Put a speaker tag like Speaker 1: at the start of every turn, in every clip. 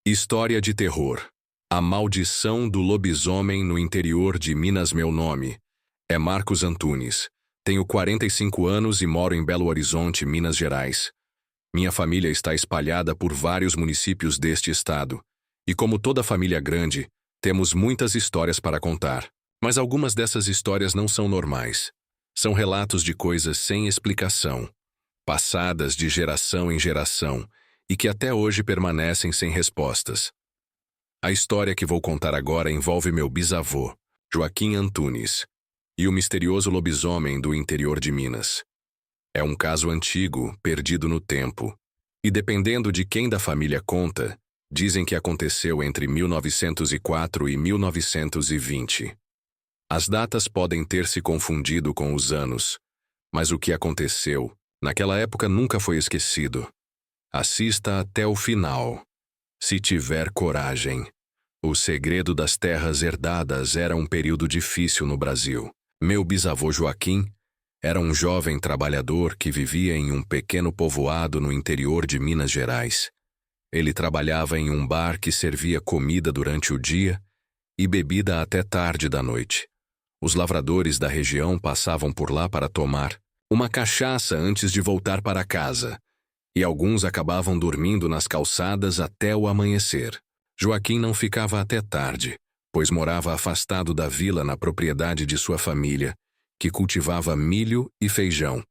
Speaker 1: História de terror. A maldição do lobisomem no interior de Minas. Meu nome é Marcos Antunes. Tenho 45 anos e moro em Belo Horizonte, Minas Gerais. Minha família está espalhada por vários municípios deste estado. E como toda família grande, temos muitas histórias para contar. Mas algumas dessas histórias não são normais. São relatos de coisas sem explicação, passadas de geração em geração, e que até hoje permanecem sem respostas. A história que vou contar agora envolve meu bisavô, Joaquim Antunes, e o misterioso lobisomem do interior de Minas. É um caso antigo, perdido no tempo, e dependendo de quem da família conta, dizem que aconteceu entre 1904 e 1920. As datas podem ter se confundido com os anos, mas o que aconteceu naquela época nunca foi esquecido. Assista até o final, se tiver coragem. O segredo das terras herdadas era um período difícil no Brasil. Meu bisavô Joaquim era um jovem trabalhador que vivia em um pequeno povoado no interior de Minas Gerais. Ele trabalhava em um bar que servia comida durante o dia e bebida até tarde da noite. Os lavradores da região passavam por lá para tomar uma cachaça antes de voltar para casa, e alguns acabavam dormindo nas calçadas até o amanhecer. Joaquim não ficava até tarde, pois morava afastado da vila na propriedade de sua família, que cultivava milho e feijão.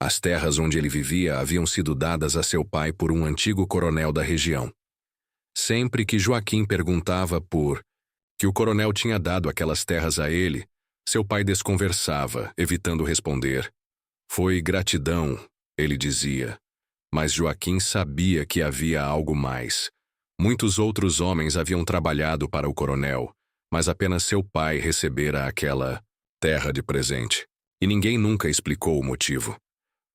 Speaker 1: As terras onde ele vivia haviam sido dadas a seu pai por um antigo coronel da região. Sempre que Joaquim perguntava por que o coronel tinha dado aquelas terras a ele, seu pai desconversava, evitando responder. Foi gratidão, ele dizia. Mas Joaquim sabia que havia algo mais. Muitos outros homens haviam trabalhado para o coronel, mas apenas seu pai recebera aquela terra de presente. E ninguém nunca explicou o motivo.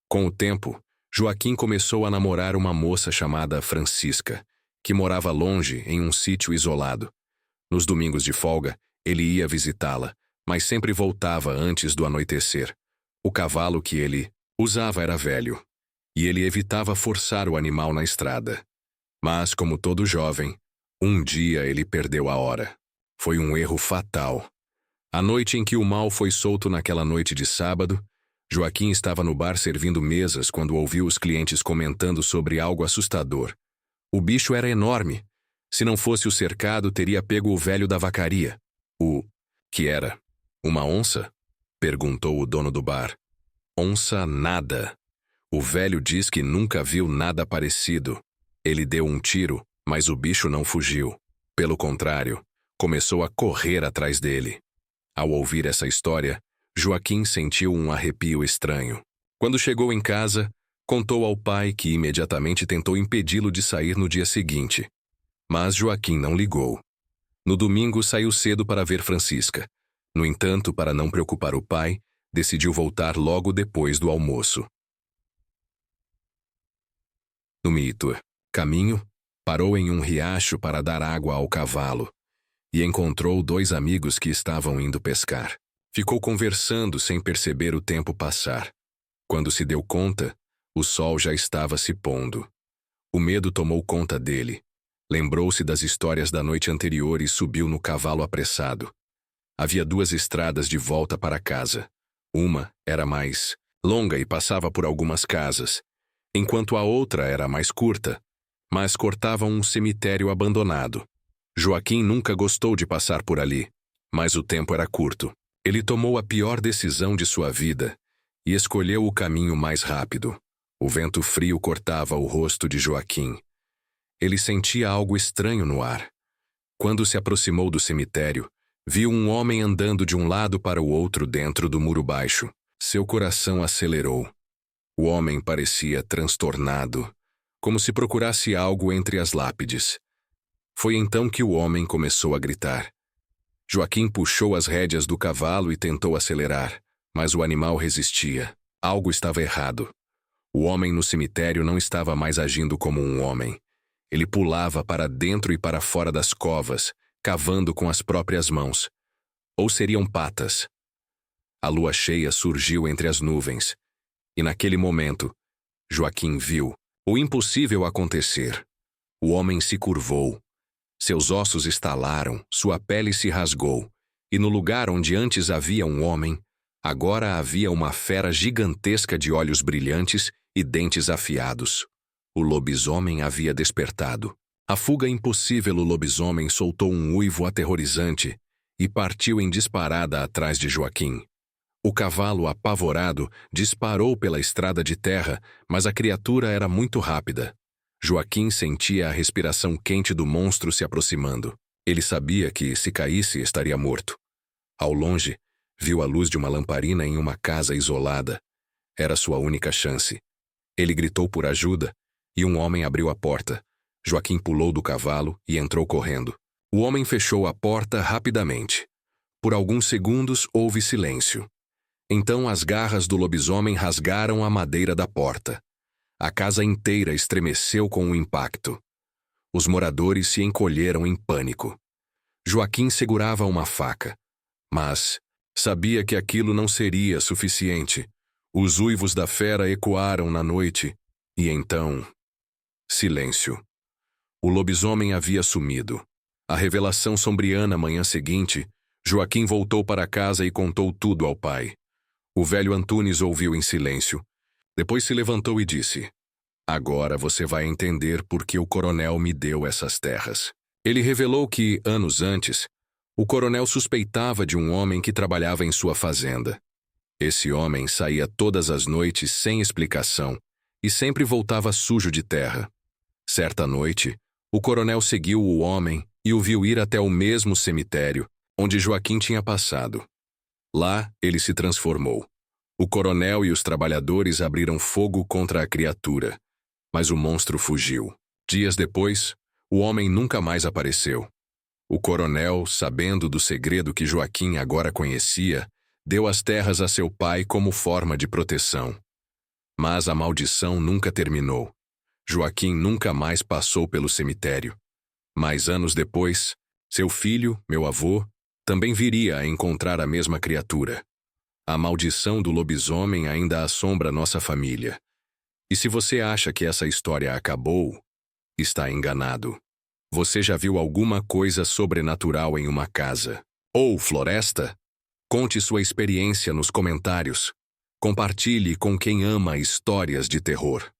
Speaker 1: Com o tempo, Joaquim começou a namorar uma moça chamada Francisca, que morava longe em um sítio isolado. Nos domingos de folga, ele ia visitá-la, mas sempre voltava antes do anoitecer. O cavalo que ele usava era velho, e ele evitava forçar o animal na estrada. Mas, como todo jovem, um dia ele perdeu a hora. Foi um erro fatal. A noite em que o mal foi solto naquela noite de sábado, Joaquim estava no bar servindo mesas quando ouviu os clientes comentando sobre algo assustador. O bicho era enorme. Se não fosse o cercado, teria pego o velho da vacaria. O que era? Uma onça? Perguntou o dono do bar. Onça nada. O velho diz que nunca viu nada parecido. Ele deu um tiro, mas o bicho não fugiu. Pelo contrário, começou a correr atrás dele. Ao ouvir essa história, Joaquim sentiu um arrepio estranho. Quando chegou em casa, contou ao pai que imediatamente tentou impedi-lo de sair no dia seguinte. Mas Joaquim não ligou. No domingo saiu cedo para ver Francisca. No entanto, para não preocupar o pai, decidiu voltar logo depois do almoço. No mito, caminho, parou em um riacho para dar água ao cavalo e encontrou dois amigos que estavam indo pescar. Ficou conversando sem perceber o tempo passar. Quando se deu conta, o sol já estava se pondo. O medo tomou conta dele. Lembrou-se das histórias da noite anterior e subiu no cavalo apressado. Havia duas estradas de volta para casa. Uma era mais longa e passava por algumas casas, enquanto a outra era mais curta, mas cortava um cemitério abandonado. Joaquim nunca gostou de passar por ali, mas o tempo era curto. Ele tomou a pior decisão de sua vida e escolheu o caminho mais rápido. O vento frio cortava o rosto de Joaquim. Ele sentia algo estranho no ar. Quando se aproximou do cemitério, viu um homem andando de um lado para o outro dentro do muro baixo. Seu coração acelerou. O homem parecia transtornado, como se procurasse algo entre as lápides. Foi então que o homem começou a gritar. Joaquim puxou as rédeas do cavalo e tentou acelerar, mas o animal resistia. Algo estava errado. O homem no cemitério não estava mais agindo como um homem. Ele pulava para dentro e para fora das covas, cavando com as próprias mãos. Ou seriam patas. A lua cheia surgiu entre as nuvens, e naquele momento, Joaquim viu o impossível acontecer. O homem se curvou. Seus ossos estalaram, sua pele se rasgou, e no lugar onde antes havia um homem, agora havia uma fera gigantesca de olhos brilhantes e dentes afiados. O lobisomem havia despertado. A fuga impossível, o lobisomem soltou um uivo aterrorizante e partiu em disparada atrás de Joaquim. O cavalo, apavorado, disparou pela estrada de terra, mas a criatura era muito rápida. Joaquim sentia a respiração quente do monstro se aproximando. Ele sabia que, se caísse, estaria morto. Ao longe, viu a luz de uma lamparina em uma casa isolada. Era sua única chance. Ele gritou por ajuda, e um homem abriu a porta. Joaquim pulou do cavalo e entrou correndo. O homem fechou a porta rapidamente. Por alguns segundos houve silêncio. Então as garras do lobisomem rasgaram a madeira da porta. A casa inteira estremeceu com o impacto. Os moradores se encolheram em pânico. Joaquim segurava uma faca, mas sabia que aquilo não seria suficiente. Os uivos da fera ecoaram na noite, e então... silêncio. O lobisomem havia sumido. A revelação sombria na manhã seguinte, Joaquim voltou para casa e contou tudo ao pai. O velho Antunes ouviu em silêncio. Depois se levantou e disse: "Agora você vai entender por que o coronel me deu essas terras." Ele revelou que, anos antes, o coronel suspeitava de um homem que trabalhava em sua fazenda. Esse homem saía todas as noites sem explicação e sempre voltava sujo de terra. Certa noite, o coronel seguiu o homem e o viu ir até o mesmo cemitério onde Joaquim tinha passado. Lá, ele se transformou. O coronel e os trabalhadores abriram fogo contra a criatura, mas o monstro fugiu. Dias depois, o homem nunca mais apareceu. O coronel, sabendo do segredo que Joaquim agora conhecia, deu as terras a seu pai como forma de proteção. Mas a maldição nunca terminou. Joaquim nunca mais passou pelo cemitério. Mas anos depois, seu filho, meu avô, também viria a encontrar a mesma criatura. A maldição do lobisomem ainda assombra nossa família. E se você acha que essa história acabou, está enganado. Você já viu alguma coisa sobrenatural em uma casa ou floresta? Conte sua experiência nos comentários. Compartilhe com quem ama histórias de terror.